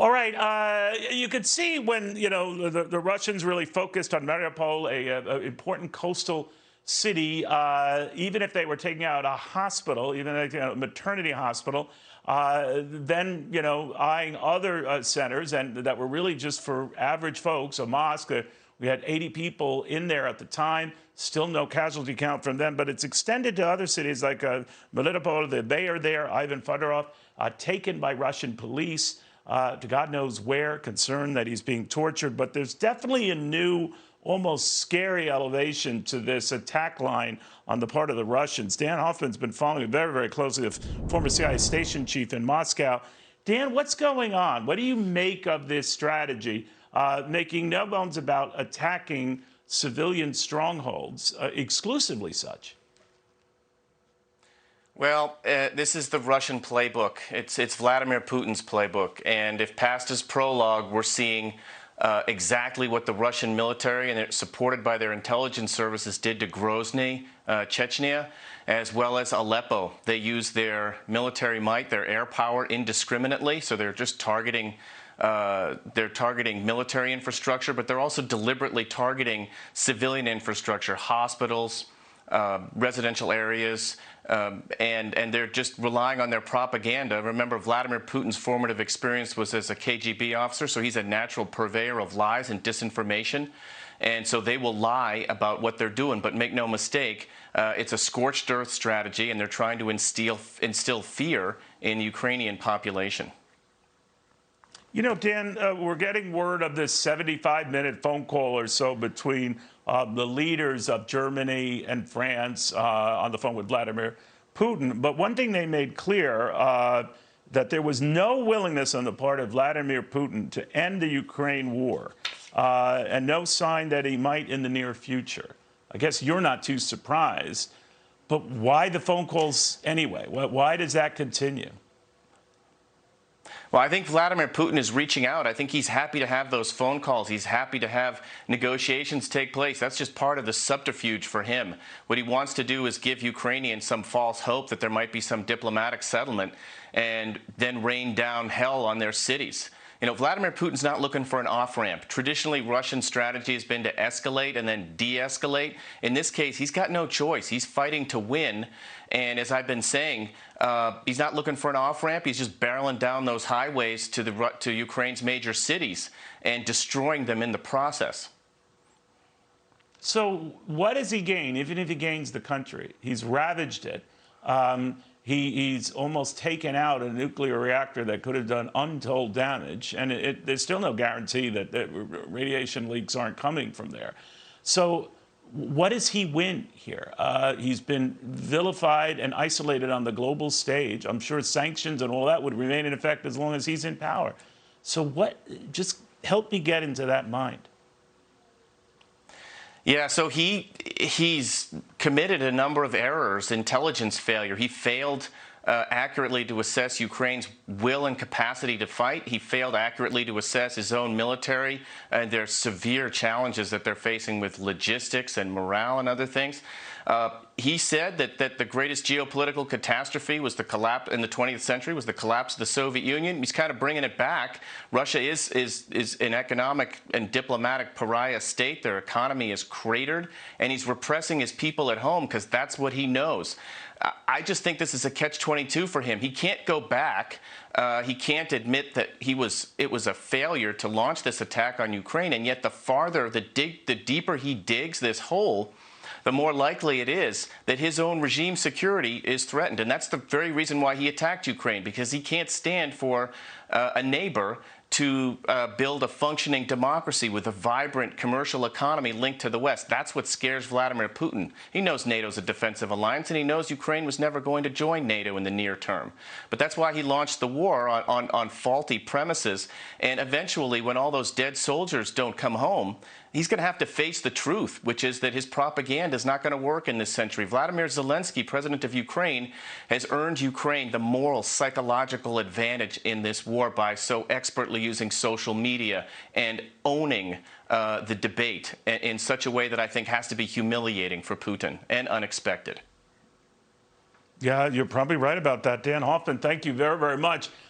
All right. You could see when the Russians really focused on Mariupol, a important coastal city. Even if they were taking out a hospital, even a maternity hospital, then eyeing other centers and that were really just for average folks. A mosque. We had 80 people in there at the time. Still no casualty count from them, but it's extended to other cities like Melitopol. The mayor there, Ivan Fedorov, taken by Russian police to God knows where, concerned that he's being tortured. But there's definitely a new, almost scary elevation to this attack line on the part of the Russians. Dan Hoffman's been following it very, very closely, the former CIA station chief in Moscow. Dan, what's going on? What do you make of this strategy, making no bones about attacking civilian strongholds, exclusively such? Well, this is the Russian playbook. It's Vladimir Putin's playbook. And if past his prologue, we're seeing exactly what the Russian military, and they're supported by their intelligence services, did to Grozny, Chechnya, as well as Aleppo. They use their military might, their air power indiscriminately, so they're just targeting military infrastructure, but they're also deliberately targeting civilian infrastructure, hospitals, residential areas, and they're just relying on their propaganda. Remember, Vladimir Putin's formative experience was as a KGB officer, so he's a natural purveyor of lies and disinformation. And so they will lie about what they're doing, but make no mistake, it's a scorched earth strategy, and they're trying to instill fear in the Ukrainian population. Dan, we're getting word of this 75-minute phone call or so between the leaders of Germany and France on the phone with Vladimir Putin. But one thing they made clear, that there was no willingness on the part of Vladimir Putin to end the Ukraine war, and no sign that he might in the near future. I guess you're not too surprised. But why the phone calls anyway? Why does that continue? Well, I think Vladimir Putin is reaching out. I think he's happy to have those phone calls. He's happy to have negotiations take place. That's just part of the subterfuge for him. What he wants to do is give Ukrainians some false hope that there might be some diplomatic settlement and then rain down hell on their cities. Vladimir Putin's not looking for an off-ramp. Traditionally, Russian strategy has been to escalate and then de-escalate. In this case, he's got no choice. He's fighting to win. And as I've been saying, he's not looking for an off-ramp. He's just barreling down those highways to Ukraine's major cities and destroying them in the process. So what does he gain, even if he gains the country? He's ravaged it. He's almost taken out a nuclear reactor that could have done untold damage, and there's still no guarantee that radiation leaks aren't coming from there. So what does he win here? He's been vilified and isolated on the global stage. I'm sure sanctions and all that would remain in effect as long as he's in power. So just help me get into that mind. Yeah, so he's committed a number of errors, intelligence failure. He failed accurately to assess Ukraine's will and capacity to fight. He failed accurately to assess his own military and their severe challenges that they're facing with logistics and morale and other things. He said that the greatest geopolitical catastrophe was the collapse in the 20th century was the collapse of the Soviet Union. He's kind of bringing it back. Russia is an economic and diplomatic pariah state. Their economy is cratered, and he's repressing his people at home because that's what he knows. I just think this is a catch-22 for him. He can't go back. He can't admit that it was a failure to launch this attack on Ukraine, and yet the deeper he digs this hole, the more likely it is that his own regime security is threatened. And that's the very reason why he attacked Ukraine, because he can't stand for a neighbor to build a functioning democracy with a vibrant commercial economy linked to the West. That's what scares Vladimir Putin. He knows NATO's a defensive alliance, and he knows Ukraine was never going to join NATO in the near term. But that's why he launched the war on faulty premises. And eventually, when all those dead soldiers don't come home, he's going to have to face the truth, which is that his propaganda is not going to work in this century. Vladimir Zelensky, president of Ukraine, has earned Ukraine the moral, psychological advantage in this war by so expertly using social media and owning the debate in such a way that I think has to be humiliating for Putin and unexpected. Yeah, you're probably right about that. Dan Hoffman, thank you very, very much.